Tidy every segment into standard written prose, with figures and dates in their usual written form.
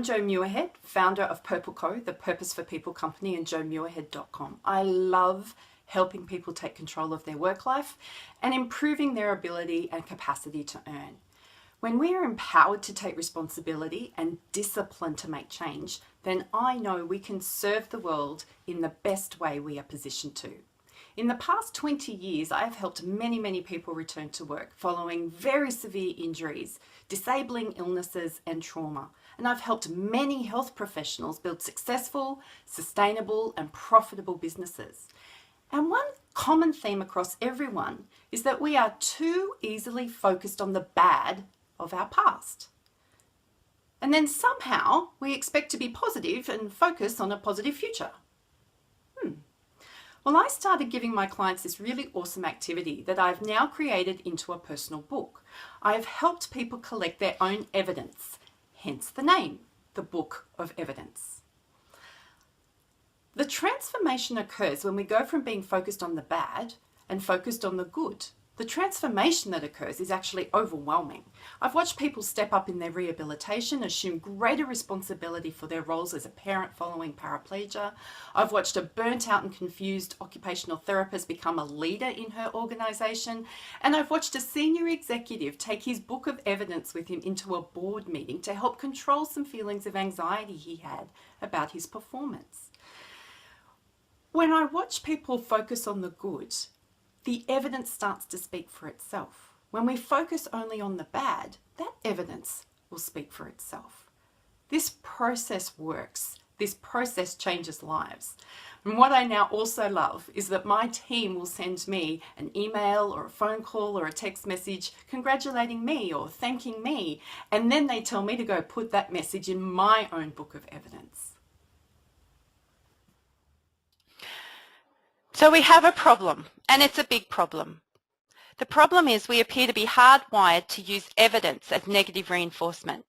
I'm Jo Muirhead, founder of Purple Co, the Purpose for People company, and jomuirhead.com. I love helping people take control of their work life and improving their ability and capacity to earn. When we are empowered to take responsibility and discipline to make change, then I know we can serve the world in the best way we are positioned to. In the past 20 years, I have helped many people return to work following very severe injuries, disabling illnesses and trauma. And I've helped many health professionals build successful, sustainable and profitable businesses. And one common theme across everyone is that we are too easily focused on the bad of our past. And then somehow we expect to be positive and focus on a positive future. Well, I started giving my clients this really awesome activity that I've now created into a personal book. I have helped people collect their own evidence, hence the name, the Book of Evidence. The transformation occurs when we go from being focused on the bad and focused on the good. The transformation that occurs is actually overwhelming. I've watched people step up in their rehabilitation, assume greater responsibility for their roles as a parent following paraplegia. I've watched a burnt out and confused occupational therapist become a leader in her organisation. And I've watched a senior executive take his book of evidence with him into a board meeting to help control some feelings of anxiety he had about his performance. When I watch people focus on the good, the evidence starts to speak for itself. When we focus only on the bad, that evidence will speak for itself. This process works. This process changes lives. And what I now also love is that my team will send me an email or a phone call or a text message congratulating me or thanking me. And then they tell me to go put that message in my own book of evidence. So we have a problem, and it's a big problem. The problem is we appear to be hardwired to use evidence as negative reinforcement.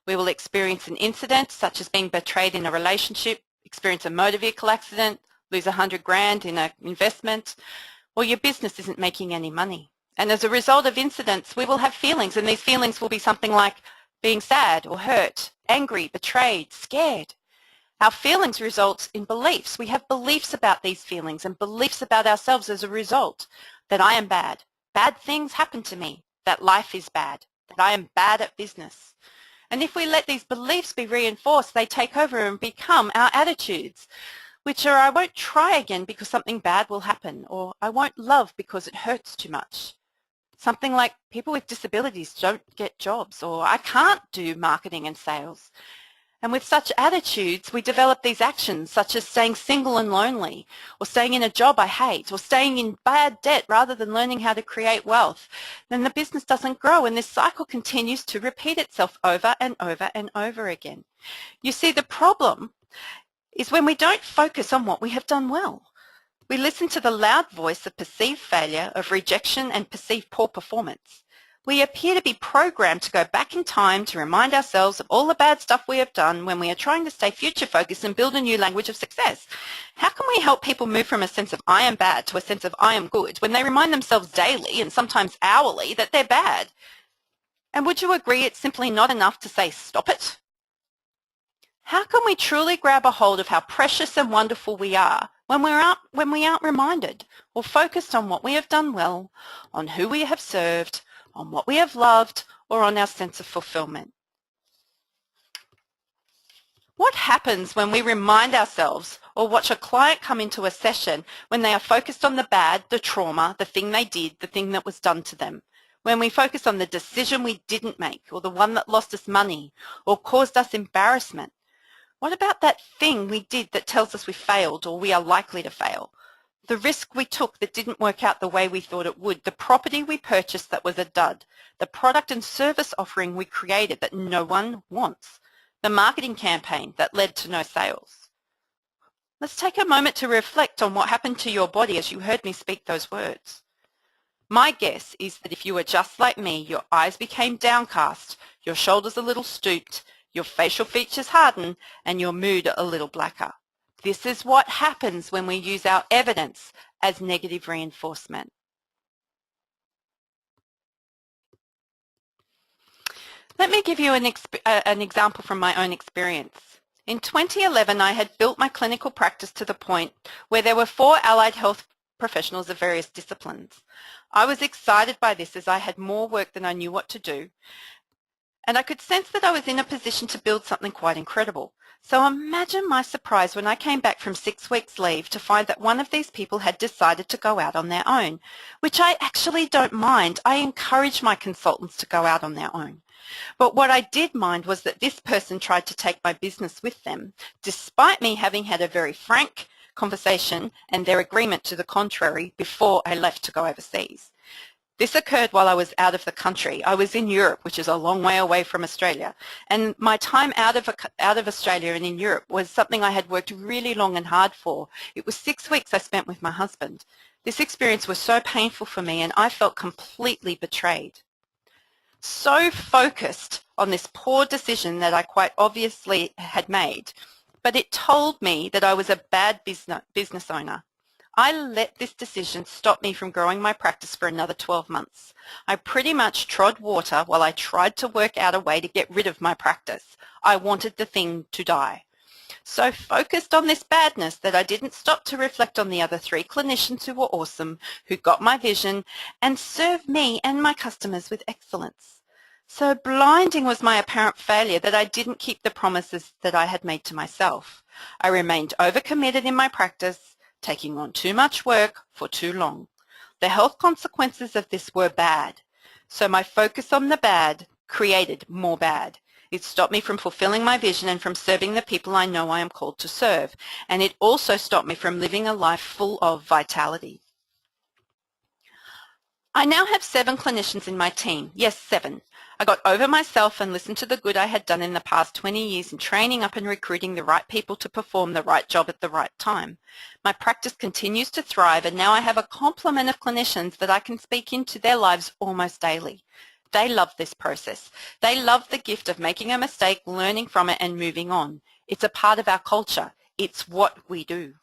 We will experience an incident, such as being betrayed in a relationship, experience a motor vehicle accident, lose 100 grand in an investment, or your business isn't making any money. And as a result of incidents, we will have feelings, and these feelings will be something like being sad or hurt, angry, betrayed, scared. Our feelings result in beliefs. We have beliefs about these feelings and beliefs about ourselves as a result, that I am bad, bad things happen to me, that life is bad, that I am bad at business. And if we let these beliefs be reinforced, they take over and become our attitudes, which are I won't try again because something bad will happen, or I won't love because it hurts too much. Something like people with disabilities don't get jobs, or I can't do marketing and sales. And with such attitudes, we develop these actions such as staying single and lonely, or staying in a job I hate, or staying in bad debt rather than learning how to create wealth. Then the business doesn't grow, and this cycle continues to repeat itself over and over and over again. You see, the problem is when we don't focus on what we have done well. We listen to the loud voice of perceived failure, of rejection, and perceived poor performance. We appear to be programmed to go back in time to remind ourselves of all the bad stuff we have done when we are trying to stay future focused and build a new language of success. How can we help people move from a sense of I am bad to a sense of I am good when they remind themselves daily and sometimes hourly that they're bad? And would you agree it's simply not enough to say stop it? How can we truly grab a hold of how precious and wonderful we are when we aren't reminded or focused on what we have done well, on who we have served, on what we have loved, or on our sense of fulfillment? What happens when we remind ourselves or watch a client come into a session when they are focused on the bad, the trauma, the thing they did, the thing that was done to them? When we focus on the decision we didn't make, or the one that lost us money or caused us embarrassment? What about that thing we did that tells us we failed or we are likely to fail? The risk we took that didn't work out the way we thought it would, the property we purchased that was a dud, the product and service offering we created that no one wants, the marketing campaign that led to no sales. Let's take a moment to reflect on what happened to your body as you heard me speak those words. My guess is that if you were just like me, your eyes became downcast, your shoulders a little stooped, your facial features hardened, and your mood a little blacker. This is what happens when we use our evidence as negative reinforcement. Let me give you an example from my own experience. In 2011, I had built my clinical practice to the point where there were 4 allied health professionals of various disciplines. I was excited by this as I had more work than I knew what to do, and I could sense that I was in a position to build something quite incredible. So imagine my surprise when I came back from 6 weeks leave to find that one of these people had decided to go out on their own, which I actually don't mind. I encourage my consultants to go out on their own. But what I did mind was that this person tried to take my business with them, despite me having had a very frank conversation and their agreement to the contrary before I left to go overseas. This occurred while I was out of the country. I was in Europe, which is a long way away from Australia, and my time out of Australia and in Europe was something I had worked really long and hard for. It was 6 weeks I spent with my husband. This experience was so painful for me, and I felt completely betrayed. So focused on this poor decision that I quite obviously had made, but it told me that I was a bad business owner. I let this decision stop me from growing my practice for another 12 months. I pretty much trod water while I tried to work out a way to get rid of my practice. I wanted the thing to die. So focused on this badness that I didn't stop to reflect on the other 3 clinicians who were awesome, who got my vision and served me and my customers with excellence. So blinding was my apparent failure that I didn't keep the promises that I had made to myself. I remained overcommitted in my practice, taking on too much work for too long. The health consequences of this were bad. So my focus on the bad created more bad. It stopped me from fulfilling my vision and from serving the people I know I am called to serve. And it also stopped me from living a life full of vitality. I now have 7 clinicians in my team. Yes, 7. I got over myself and listened to the good I had done in the past 20 years in training up and recruiting the right people to perform the right job at the right time. My practice continues to thrive, and now I have a complement of clinicians that I can speak into their lives almost daily. They love this process. They love the gift of making a mistake, learning from it, and moving on. It's a part of our culture. It's what we do.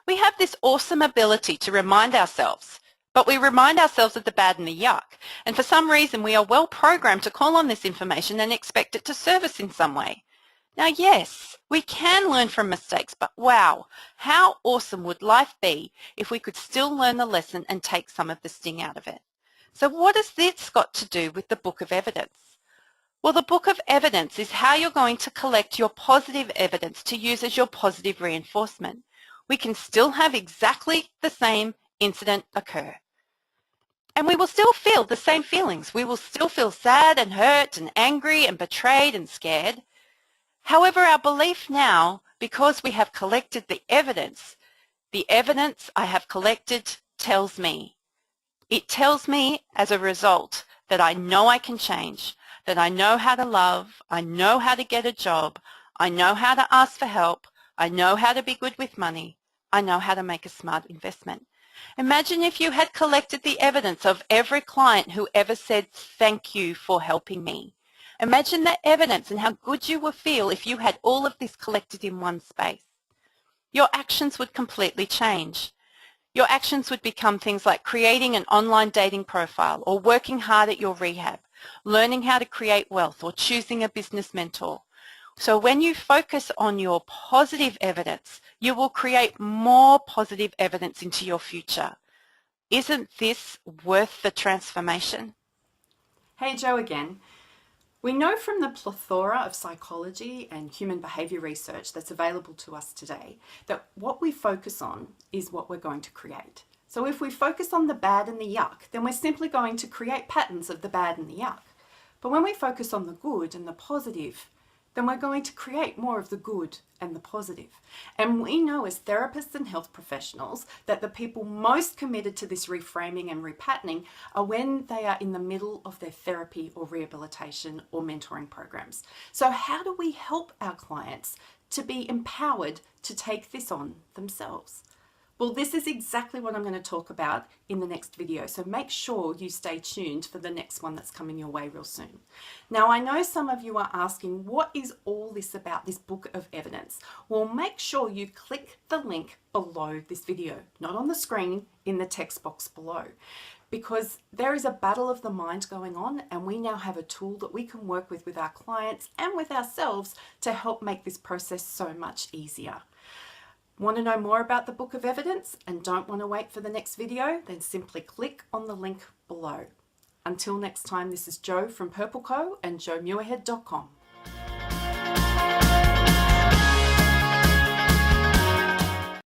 We have this awesome ability to remind ourselves, but we remind ourselves of the bad and the yuck. And for some reason, we are well programmed to call on this information and expect it to serve us in some way. Now, yes, we can learn from mistakes, but wow, how awesome would life be if we could still learn the lesson and take some of the sting out of it? So what has this got to do with the Book of Evidence? Well, the Book of Evidence is how you're going to collect your positive evidence to use as your positive reinforcement. We can still have exactly the same incident occur, and we will still feel the same feelings. We will still feel sad and hurt and angry and betrayed and scared. However, our belief now, because we have collected the evidence I have collected tells me. It tells me as a result that I know I can change, that I know how to love, I know how to get a job, I know how to ask for help, I know how to be good with money, I know how to make a smart investment. Imagine if you had collected the evidence of every client who ever said, "Thank you for helping me." Imagine that evidence and how good you would feel if you had all of this collected in one space. Your actions would completely change. Your actions would become things like creating an online dating profile, or working hard at your rehab, learning how to create wealth, or choosing a business mentor. So when you focus on your positive evidence, you will create more positive evidence into your future. Isn't this worth the transformation? Hey, Jo again. We know from the plethora of psychology and human behaviour research that's available to us today that what we focus on is what we're going to create. So if we focus on the bad and the yuck, then we're simply going to create patterns of the bad and the yuck. But when we focus on the good and the positive, then we're going to create more of the good and the positive. And we know as therapists and health professionals that the people most committed to this reframing and repatterning are when they are in the middle of their therapy or rehabilitation or mentoring programs. So how do we help our clients to be empowered to take this on themselves? Well, this is exactly what I'm going to talk about in the next video, so make sure you stay tuned for the next one that's coming your way real soon. Now, I know some of you are asking, what is all this about, this Book of Evidence? Well, make sure you click the link below this video, not on the screen, in the text box below. because there is a battle of the mind going on, and we now have a tool that we can work with our clients and with ourselves to help make this process so much easier. Want to know more about the Book of Evidence and don't want to wait for the next video? Then simply click on the link below. Until next time, this is Jo from Purple Co and jomuirhead.com.